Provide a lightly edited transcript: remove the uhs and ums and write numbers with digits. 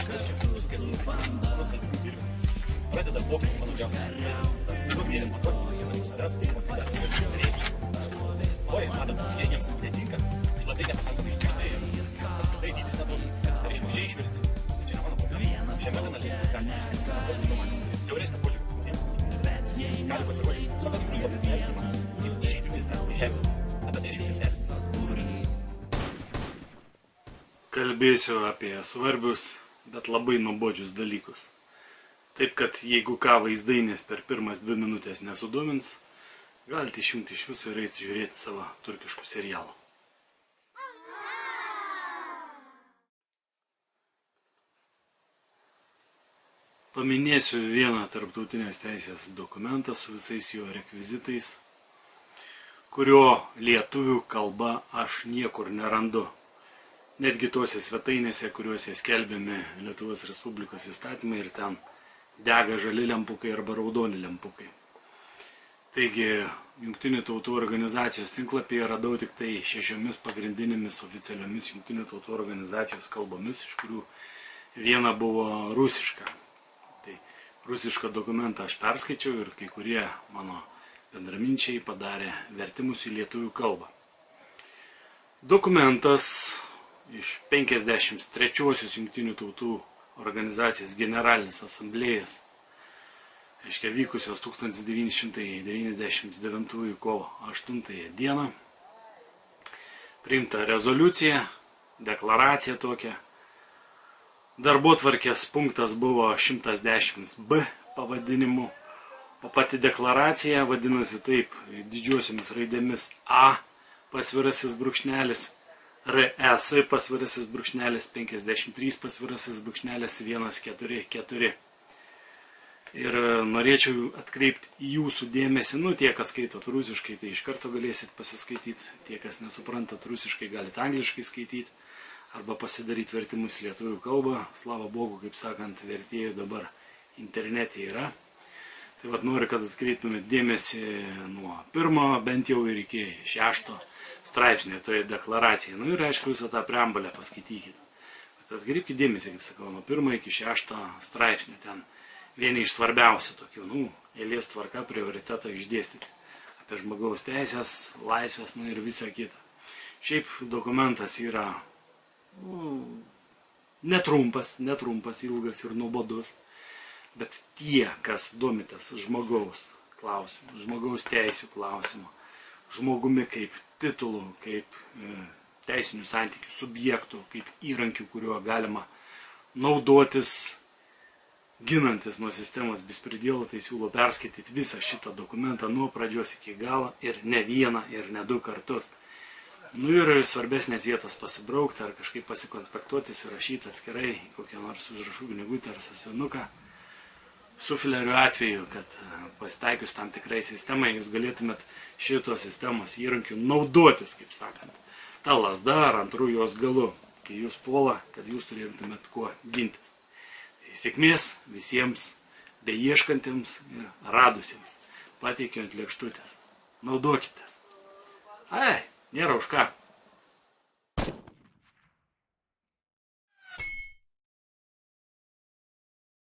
kas čia sukėlė manos kalbinių pirmis. Pradeda pokalbį, mano džiausiai. Daug mėlė matuotis, kad jūs savęs, kaip pasakyti, nereikia. Oi, matot, jie jiems netinka, šlatai nepakankamai iščištai, apskritai dydis nedaug, ar išmužiai išvirsti. Tai čia ne mano problema. Šiame kanale galite išvirsti matos informacijos, siauresnio požiūrio žmonėms. Gali pasirodyti, kad įvyko gyvenimą, išeiti į žemę. Apie tai aš jūs ir tęsiu. Kalbėsiu apie svarbius, bet labai nuobodžius dalykus. Taip, kad jeigu ką vaizdainės per pirmas 2 minutės nesudomins, galite išjungti iš viso ir eiti žiūrėti savo turkiškų serialų. Paminėsiu vieną tarptautinės teisės dokumentą su visais jo rekvizitais, kurio lietuvių kalba aš niekur nerandu. Netgi tuose svetainėse, kuriuose skelbiami Lietuvos Respublikos įstatymai ir ten dega žali lempukai arba raudoni lempukai. Taigi, Jungtinių tautų organizacijos tinklapyje radau tik tai 6 pagrindinėmis oficialiomis Jungtinių tautų organizacijos kalbomis, iš kurių viena buvo rusiška. Tai rusišką dokumentą aš perskaičiau ir kai kurie mano bendraminčiai padarė vertimus į lietuvių kalbą. Dokumentas iš 53-osios Jungtinių tautų organizacijos generalinės asamblėjos, reiškia vykusios 1999 kovo 8 dieną, priimta rezoliucija, deklaracija tokia. Darbotvarkės punktas buvo 110b pavadinimu, o pati deklaracija vadinasi taip didžiosiomis raidėmis A pasvirasis brūkšnelis, RES pasvirasis brūkšnelis 53 pasvirasis brūkšnelis 144. Ir norėčiau atkreipti jūsų dėmesį, tie, kas skaitot rusiškai, tai iš karto galėsit pasiskaityti, tie, kas nesuprantat rusiškai, galite angliškai skaityti, arba pasidaryti vertimus lietuvių kalbą. Slava Bogu, kaip sakant, vertėjų dabar internete yra. Tai noriu, kad atkreiptumėt dėmesį nuo 1 bent jau ir iki 6 straipsnio toje deklaracijoje. Ir aišku, visą tą preambulę paskaitykit. Bet atkreipkite dėmesį, kaip sakau, nuo 1 iki 6 straipsnio. Ten vieni iš svarbiausių tokių, eilės tvarka, prioritetą išdėstyti. Apie žmogaus teisės, laisvės, ir visą kitą. Šiaip dokumentas yra netrumpas, ilgas ir nuobodus. Bet tie, kas domitės žmogaus klausimu, žmogaus teisių klausimu, žmogumi kaip titulų, kaip teisinių santykių subjektų, kaip įrankių, kuriuo galima naudotis, ginantis nuo sistemos bespridėlo, tai siūlau perskaityti visą šitą dokumentą nuo pradžios iki galo ir ne vieną, ir ne 2 kartus. Ir svarbesnės vietas pasibraukti ar kažkaip pasikonspektuotis ir rašyti atskirai kokią nors užrašų knygutę ar sąsiuvinuką. Suflerių atveju, kad pasitaikius tam tikrai sistemai, jūs galėtumėt šitos sistemos įrankių naudotis, kaip sakant, ta lazda ar antrų jos galu, kai jūs puola, kad jūs turėtumėt kuo gintis. Sėkmės visiems beieškantiems ir radusiems. Pateikiu ant lėkštutės. Naudokitės. Nėra už ką.